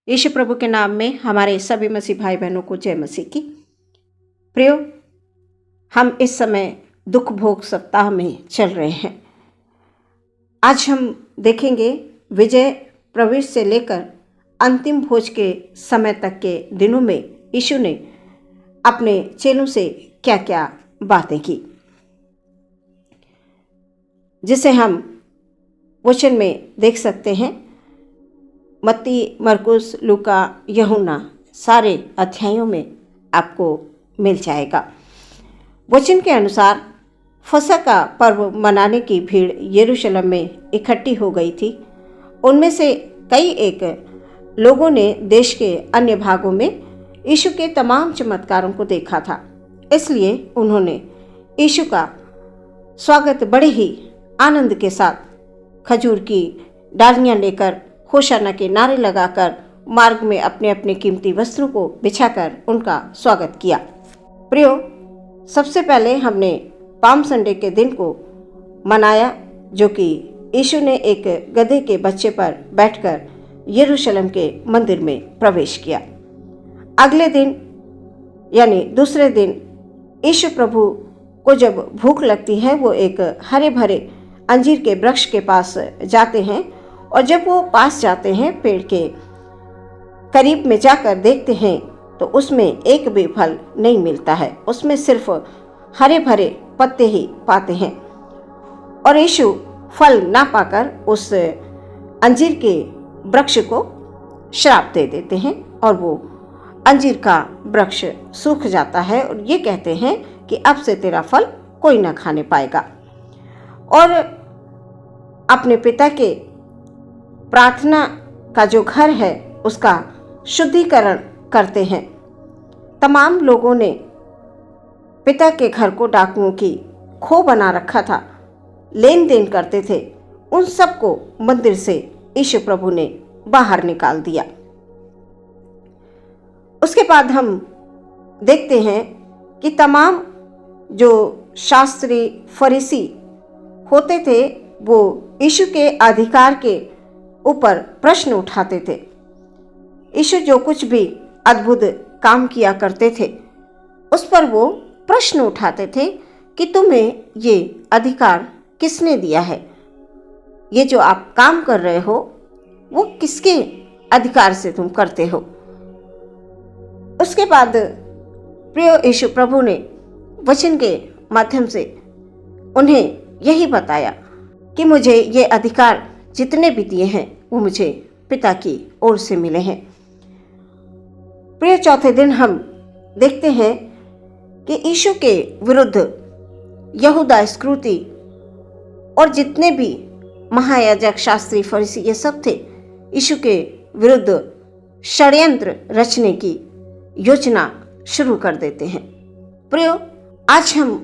यीशु प्रभु के नाम में हमारे सभी मसीह भाई बहनों को जय मसीह की। प्रियो, हम इस समय दुख भोग सप्ताह में चल रहे हैं। आज हम देखेंगे विजय प्रवेश से लेकर अंतिम भोज के समय तक के दिनों में यीशु ने अपने चेलों से क्या क्या बातें की, जिसे हम वचन में देख सकते हैं। मत्ती, मरकुस, लूका, यूहन्ना सारे अध्यायों में आपको मिल जाएगा। वचन के अनुसार फसह का पर्व मनाने की भीड़ यरूशलेम में इकट्ठी हो गई थी। उनमें से कई एक लोगों ने देश के अन्य भागों में यीशु के तमाम चमत्कारों को देखा था, इसलिए उन्होंने यीशु का स्वागत बड़े ही आनंद के साथ खजूर की डालियां लेकर, होशाना के नारे लगाकर मार्ग में अपने अपने कीमती वस्त्रों को बिछाकर उनका स्वागत किया। प्रियो, सबसे पहले हमने पाम संडे के दिन को मनाया, जो कि यीशु ने एक गधे के बच्चे पर बैठकर यरूशलेम के मंदिर में प्रवेश किया। अगले दिन यानी दूसरे दिन यीशु प्रभु को जब भूख लगती है, वो एक हरे भरे अंजीर के वृक्ष के पास जाते हैं, और जब वो पास जाते हैं, पेड़ के करीब में जाकर देखते हैं तो उसमें एक भी फल नहीं मिलता है। उसमें सिर्फ हरे भरे पत्ते ही पाते हैं। और यीशु फल ना पाकर उस अंजीर के वृक्ष को श्राप दे देते हैं और वो अंजीर का वृक्ष सूख जाता है, और ये कहते हैं कि अब से तेरा फल कोई ना खाने पाएगा। और अपने पिता के प्रार्थना का जो घर है उसका शुद्धिकरण करते हैं। तमाम लोगों ने पिता के घर को डाकुओं की खो बना रखा था, लेन देन करते थे। उन सबको मंदिर से यीशु प्रभु ने बाहर निकाल दिया। उसके बाद हम देखते हैं कि तमाम जो शास्त्री फरीसी होते थे, वो यीशु के अधिकार के ऊपर प्रश्न उठाते थे। यीशु जो कुछ भी अद्भुत काम किया करते थे, उस पर वो प्रश्न उठाते थे कि तुम्हें ये अधिकार किसने दिया है? ये जो आप काम कर रहे हो, वो किसके अधिकार से तुम करते हो? उसके बाद प्रिय यीशु प्रभु ने वचन के माध्यम से उन्हें यही बताया कि मुझे ये अधिकार जितने भी दिए हैं वो मुझे पिता की ओर से मिले हैं। प्रिय, चौथे दिन हम देखते हैं कि यीशु के विरुद्ध यहूदा इस्करियोती और जितने भी महायाजक, शास्त्री, फरीसी ये सब थे, यीशु के विरुद्ध षड्यंत्र रचने की योजना शुरू कर देते हैं। प्रियो, आज हम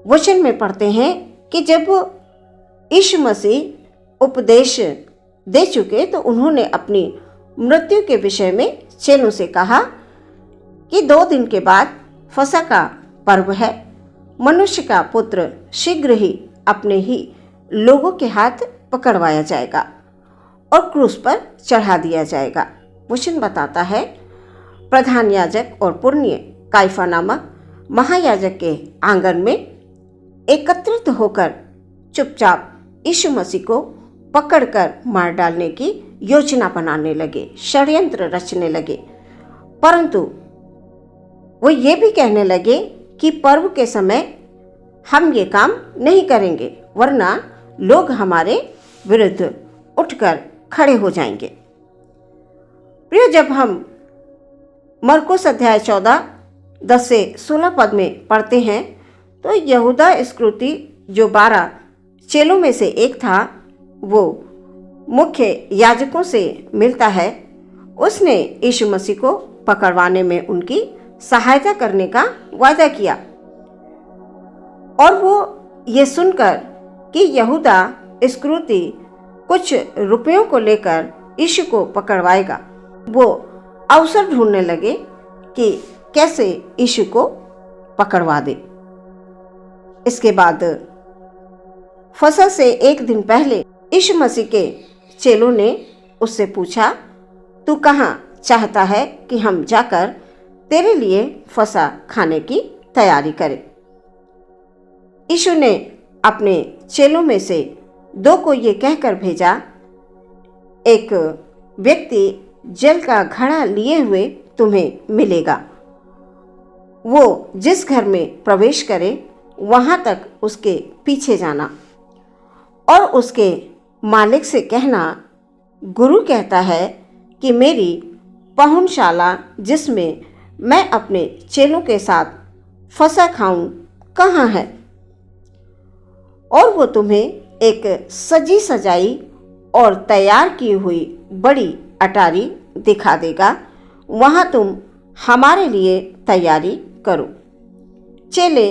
वचन में पढ़ते हैं कि जब यीशु मसीह उपदेश दे चुके तो उन्होंने अपनी मृत्यु के विषय में चेलों से कहा कि 2 दिन के बाद फसह का पर्व है। मनुष्य का पुत्र शीघ्र ही अपने ही लोगों के हाथ पकड़वाया जाएगा और क्रूस पर चढ़ा दिया जाएगा। वचन बताता है, प्रधान याजक और पुण्य काइफा नामक महायाजक के आंगन में एकत्रित होकर चुपचाप यीशु मसीह को पकड़कर मार डालने की योजना बनाने लगे, षड्यंत्र रचने लगे। परंतु वो ये भी कहने लगे कि पर्व के समय हम ये काम नहीं करेंगे, वरना लोग हमारे विरुद्ध उठकर खड़े हो जाएंगे। प्रिय, जब हम मरकुस अध्याय 14, 10 से 16 पद में पढ़ते हैं तो यहूदा इस्करियोती जो 12 चेलों में से एक था, वो मुख्य याजकों से मिलता है। उसने यीशु मसीह को पकड़वाने में उनकी सहायता करने का वादा किया, और वो ये सुनकर कि यहूदा इस्करियोती कुछ रुपयों को लेकर यीशु को पकड़वाएगा, वो अवसर ढूंढने लगे कि कैसे यीशु को पकड़वा दे। इसके बाद फसह से एक दिन पहले यीशु मसीह के चेलों ने उससे पूछा, तू कहाँ चाहता है कि हम जाकर तेरे लिए फसह खाने की तैयारी करें। यीशु ने अपने चेलों में से 2 को ये कहकर भेजा, एक व्यक्ति जल का घड़ा लिए हुए तुम्हें मिलेगा। वो जिस घर में प्रवेश करे वहां तक उसके पीछे जाना और उसके मालिक से कहना, गुरु कहता है कि मेरी पहुंचशाला जिसमें मैं अपने चेलों के साथ फसह खाऊं कहाँ है। और वो तुम्हें एक सजी सजाई और तैयार की हुई बड़ी अटारी दिखा देगा, वहां तुम हमारे लिए तैयारी करो। चेले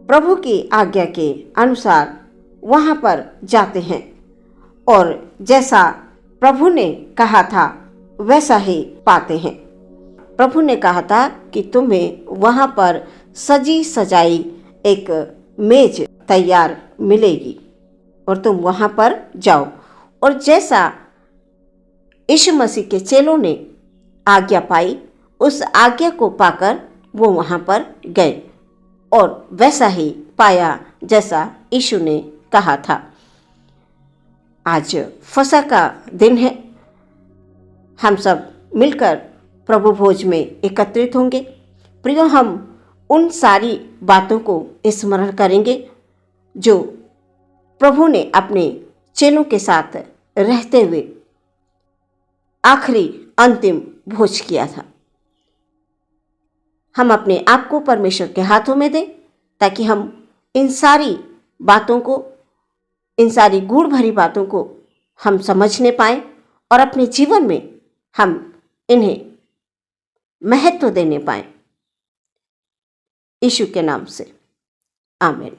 प्रभु की आज्ञा के अनुसार वहां पर जाते हैं और जैसा प्रभु ने कहा था वैसा ही पाते हैं। प्रभु ने कहा था कि तुम्हें वहां पर सजी सजाई एक मेज तैयार मिलेगी और तुम वहां पर जाओ। और जैसा यीशु मसीह के चेलों ने आज्ञा पाई, उस आज्ञा को पाकर वो वहां पर गए और वैसा ही पाया जैसा यीशु ने कहा था। आज फसह का दिन है। हम सब मिलकर प्रभु भोज में एकत्रित होंगे। प्रियो, हम उन सारी बातों को स्मरण करेंगे जो प्रभु ने अपने चेलों के साथ रहते हुए आखिरी अंतिम भोज किया था। हम अपने आप को परमेश्वर के हाथों में दें ताकि हम इन सारी बातों को, इन सारी गूढ़ भरी बातों को हम समझने पाएं और अपने जीवन में हम इन्हें महत्व देने पाएं। यीशु के नाम से आमीन।